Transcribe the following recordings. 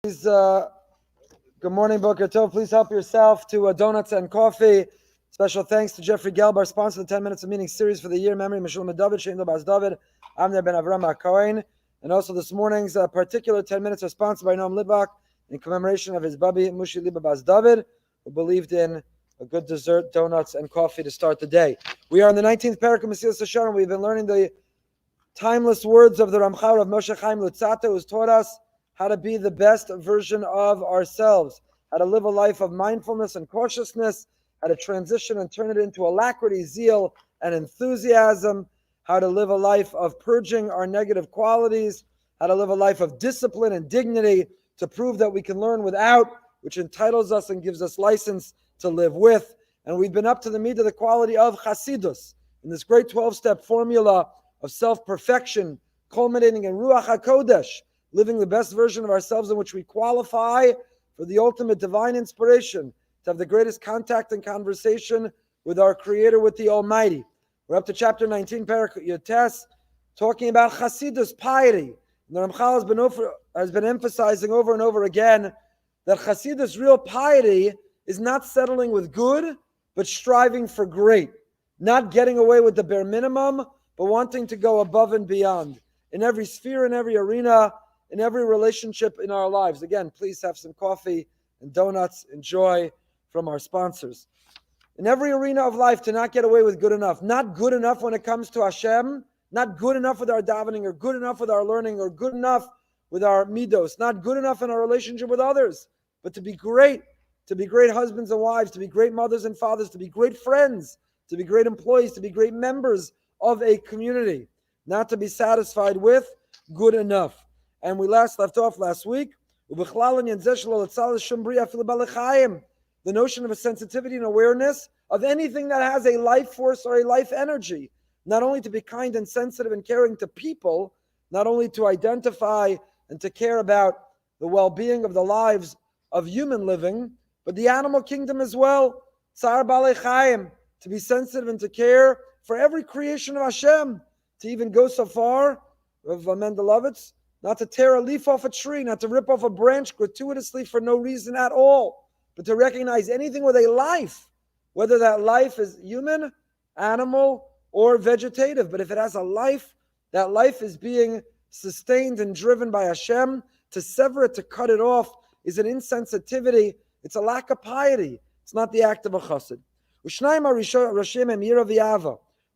Please, good morning, Boker Tov. Please help yourself to donuts and coffee. Special thanks to Jeffrey Gelb, our sponsor of the 10 Minutes of Meaning series for the year. Memory, Meshulam David, Shein Bas David, Amner Ben Avram Cohen. And also this morning's particular 10 minutes are sponsored by Noam Litvak in commemoration of his Babi Mushi Liba Bas David, who believed in a good dessert, donuts, and coffee to start the day. We are in the 19th parak of Mesillas Yesharim. We've been learning the timeless words of the Ramchal, R Moshe Chaim Luzzatto, who's taught us how to be the best version of ourselves, how to live a life of mindfulness and cautiousness, how to transition and turn it into alacrity, zeal, and enthusiasm, how to live a life of purging our negative qualities, how to live a life of discipline and dignity to prove that we can learn without, which entitles us and gives us license to live with. And we've been up to the meat of the quality of Chasidus, in this great 12-step formula of self-perfection, culminating in Ruach HaKodesh, living the best version of ourselves in which we qualify for the ultimate divine inspiration, to have the greatest contact and conversation with our Creator, with the Almighty. We're up to chapter 19, Parak Yotes, talking about Chasidus, piety. And the Ramchal has been emphasizing over and over again that Chasidus, real piety, is not settling with good, but striving for great. Not getting away with the bare minimum, but wanting to go above and beyond. In every sphere, in every arena, in every relationship in our lives. Again, please have some coffee and donuts. Enjoy from our sponsors. In every arena of life, to not get away with good enough. Not good enough when it comes to Hashem. Not good enough with our davening, or good enough with our learning, or good enough with our midos. Not good enough in our relationship with others. But to be great husbands and wives, to be great mothers and fathers, to be great friends, to be great employees, to be great members of a community. Not to be satisfied with good enough. And we left off last week, the notion of a sensitivity and awareness of anything that has a life force or a life energy. Not only to be kind and sensitive and caring to people, not only to identify and to care about the well-being of the lives of human living, but the animal kingdom as well. To be sensitive and to care for every creation of Hashem. To even go so far, Rav Mendelovitz, not to tear a leaf off a tree, not to rip off a branch gratuitously for no reason at all, but to recognize anything with a life, whether that life is human, animal, or vegetative. But if it has a life, that life is being sustained and driven by Hashem. To sever it, to cut it off, is an insensitivity. It's a lack of piety. It's not the act of a Chasid.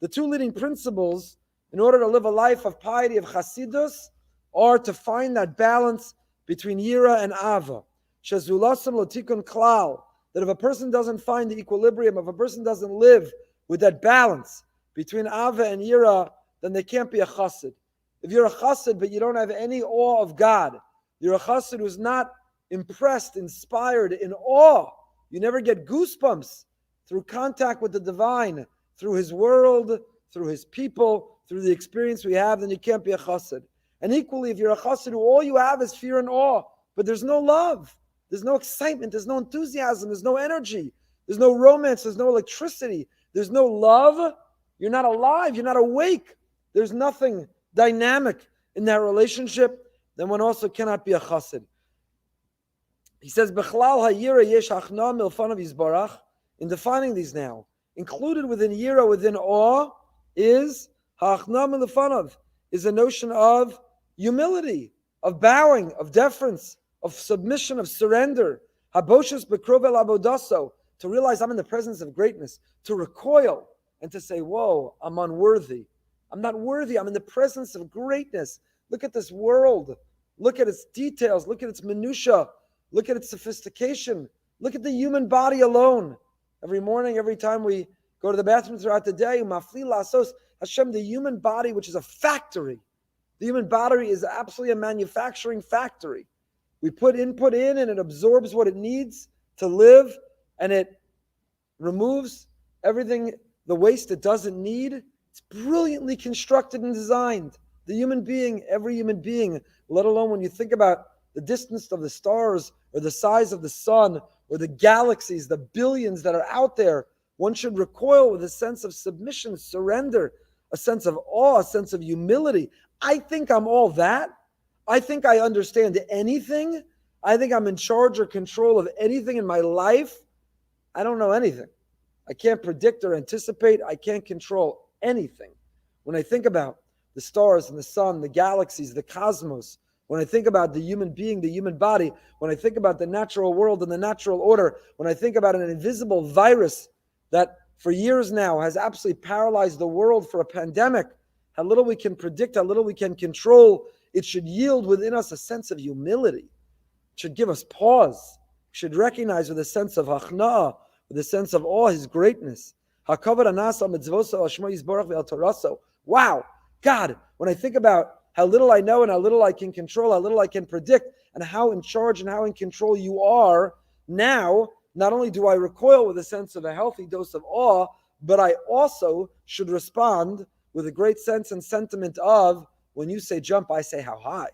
The two leading principles in order to live a life of piety, of Chasidus, are to find that balance between Yira and Ava. That if a person doesn't find the equilibrium, if a person doesn't live with that balance between Ava and Yira, then they can't be a Chasid. If you're a Chasid but you don't have any awe of God, you're a Chasid who's not impressed, inspired, in awe. You never get goosebumps through contact with the divine, through His world, through His people, through the experience we have, then you can't be a Chasid. And equally, if you're a Chasid who all you have is fear and awe, but there's no love, there's no excitement, there's no enthusiasm, there's no energy, there's no romance, there's no electricity, there's no love, you're not alive, you're not awake, there's nothing dynamic in that relationship, then one also cannot be a Chasid. He says, Bechlal ha'yira yesh hachna milfanav yizbarach. In defining these now, included within yira, within awe, is ha'achna milfanav, is a notion of humility, of bowing, of deference, of submission, of surrender. Haboshes bekrov el abodaso, to realize I'm in the presence of greatness, to recoil and to say, whoa, I'm unworthy. I'm not worthy. I'm in the presence of greatness. Look at this world. Look at its details. Look at its minutia. Look at its sophistication. Look at the human body alone. Every morning, every time we go to the bathroom throughout the day, mafli lasos, Hashem, the human body, which is a factory. The human body is absolutely a manufacturing factory. We put input in and it absorbs what it needs to live, and it removes everything, the waste it doesn't need. It's brilliantly constructed and designed. The human being, every human being, let alone when you think about the distance of the stars or the size of the sun or the galaxies, the billions that are out there, one should recoil with a sense of submission, surrender, a sense of awe, a sense of humility. I think I'm all that. I think I understand anything. I think I'm in charge or control of anything in my life, I don't know anything. I can't predict or anticipate. I can't control anything. When I think about the stars and the sun, the galaxies, the cosmos, when I think about the human being, the human body, when I think about the natural world and the natural order, when I think about an invisible virus that for years now has absolutely paralyzed the world for a pandemic, how little we can predict, how little we can control, it should yield within us a sense of humility. It should give us pause. We should recognize with a sense of hachna, with a sense of awe, his greatness. Wow, God, when I think about how little I know and how little I can control, how little I can predict, and how in charge and how in control you are, now, not only do I recoil with a sense of a healthy dose of awe, but I also should respond with a great sense and sentiment of, when you say jump, I say how high.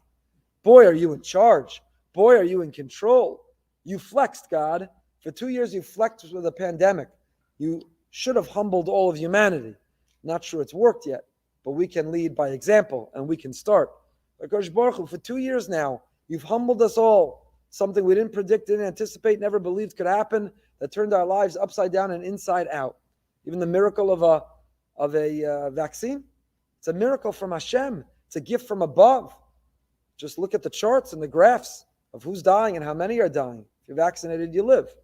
Boy, are you in charge. Boy, are you in control. You flexed, God. For 2 years, you flexed with a pandemic. You should have humbled all of humanity. Not sure it's worked yet, but we can lead by example, and we can start. Because Baruch Hu, for 2 years now, you've humbled us all. Something we didn't predict, didn't anticipate, never believed could happen, that turned our lives upside down and inside out. Even the miracle of a vaccine, it's a miracle from Hashem. It's a gift from above. Just look at the charts and the graphs of who's dying and how many are dying. If you're vaccinated, you live.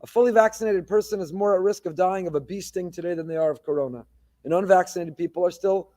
A fully vaccinated person is more at risk of dying of a bee sting today than they are of corona. And unvaccinated people are still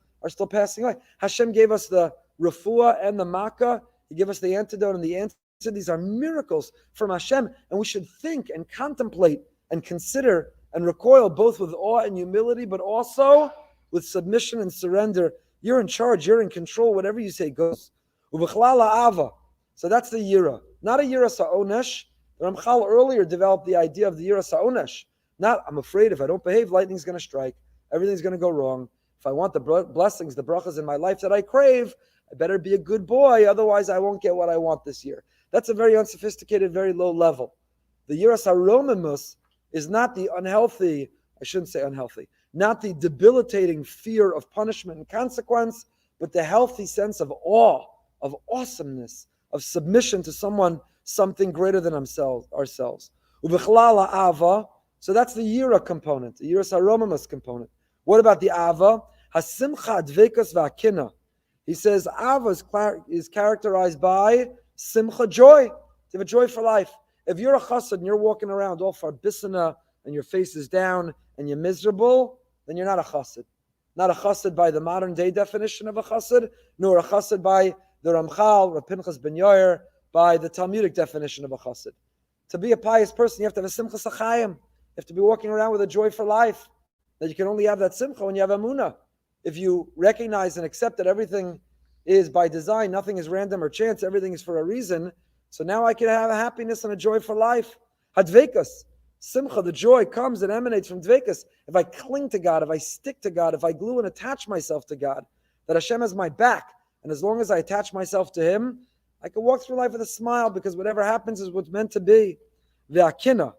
passing away. Hashem gave us the refuah and the makkah. He gave us the antidote and the answer. These are miracles from Hashem, and we should think and contemplate and consider and recoil both with awe and humility, but also with submission and surrender. You're in charge. You're in control. Whatever you say goes. So that's the yira. Not a yira sa'onesh. Ramchal earlier developed the idea of the yira sa'onesh. Not, I'm afraid if I don't behave, lightning's going to strike. Everything's going to go wrong. If I want the blessings, the brachas in my life that I crave, I better be a good boy. Otherwise, I won't get what I want this year. That's a very unsophisticated, very low level. The yiras haromimus is not the unhealthy, I shouldn't say unhealthy, not the debilitating fear of punishment and consequence, but the healthy sense of awe, of awesomeness, of submission to someone, something greater than ourselves. Ubichlala ava, so that's the yira component, the yiras haromimus component. What about the ava? Hasimcha dvekas v'akina. He says ava is characterized by simcha, joy. You have a joy for life. If you're a chasid and you're walking around all farbissina and your face is down and you're miserable, then you're not a chasid. Not a chasid by the modern day definition of a chasid, nor a chasid by the Ramchal, Rav Pinchas ben Yair, by the Talmudic definition of a chasid. To be a pious person, you have to have a simcha sachayim. You have to be walking around with a joy for life. That you can only have that simcha when you have emunah. If you recognize and accept that everything is by design, nothing is random or chance, everything is for a reason. So now I can have a happiness and a joy for life. Hadvekas, simcha, the joy comes and emanates from dvekas. If I cling to God, if I stick to God, if I glue and attach myself to God, that Hashem has my back. And as long as I attach myself to Him, I can walk through life with a smile because whatever happens is what's meant to be. Ve'akina,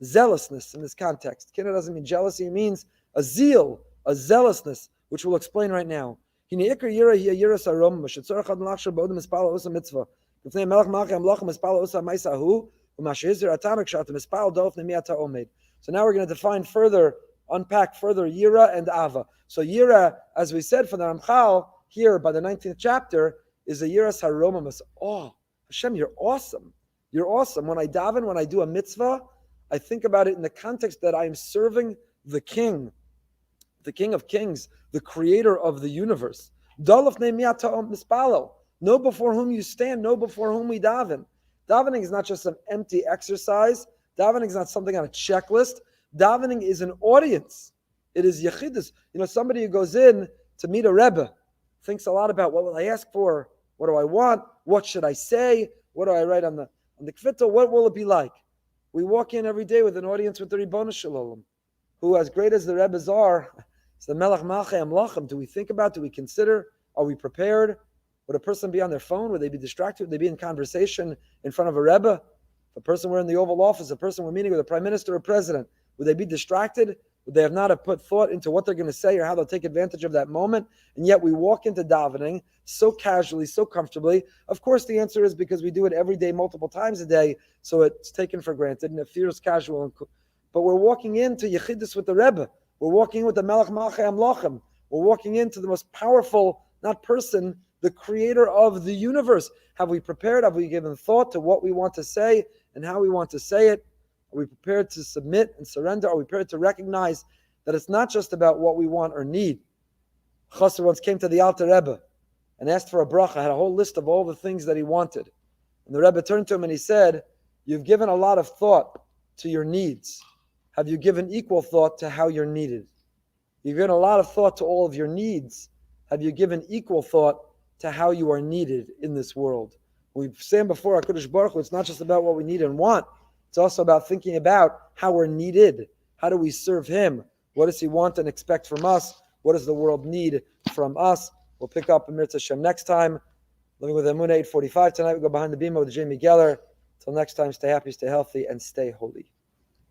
zealousness in this context. Kina doesn't mean jealousy, it means a zeal, a zealousness, which we'll explain right now. Hine ikar yira hiya yiras harom, shetzorach ad lachshar b'odem mispal osa mitzvah. K'fnei melech malchei amloch mispal osa ma'isa hu, u'mashehizir atamek shat mispal dof nemiata omed. So now we're going to define further, unpack further yira and ava. So yira, as we said from the Ramchal here by the 19th chapter, is a yiras haromamus. Oh, Hashem, you're awesome. You're awesome. When I daven, when I do a mitzvah, I think about it in the context that I am serving the King of Kings, the Creator of the universe. Know before whom you stand, know before whom we daven. Davening is not just some empty exercise. Davening is not something on a checklist. Davening is an audience. It is yechidus. Somebody who goes in to meet a Rebbe thinks a lot about what will I ask for, what do I want, what should I say, what do I write on the kvittel, what will it be like? We walk in every day with an audience with the Ribono Shalom, who, as great as the Rebbes are, it's the Melech Malchei Amlachim. Do we think about, do we consider, are we prepared? Would a person be on their phone? Would they be distracted? Would they be in conversation in front of a Rebbe? If a person were in the Oval Office, a person were meeting with a Prime Minister or President, would they be distracted? Would they have not have put thought into what they're going to say or how they'll take advantage of that moment? And yet we walk into davening so casually, so comfortably. Of course, the answer is because we do it every day, multiple times a day, so it's taken for granted and it feels casual. But we're walking into Yechidus with the Rebbe. We're walking in with the Melech Malchei Amlachim. We're walking into the most powerful, not person, the creator of the universe. Have we prepared? Have we given thought to what we want to say and how we want to say it? Are we prepared to submit and surrender? Are we prepared to recognize that it's not just about what we want or need? Chasid once came to the Alter Rebbe and asked for a bracha, had a whole list of all the things that he wanted. And the Rebbe turned to him and he said, you've given a lot of thought to your needs. Have you given equal thought to how you're needed? You've given a lot of thought to all of your needs. Have you given equal thought to how you are needed in this world? We've said before, HaKadosh Baruch Hu, it's not just about what we need and want. It's also about thinking about how we're needed. How do we serve Him? What does He want and expect from us? What does the world need from us? We'll pick up in Mirza Hashem next time. Living with Emunah 8:45 tonight. We go behind the bima with Jamie Geller. Till next time, stay happy, stay healthy, and stay holy.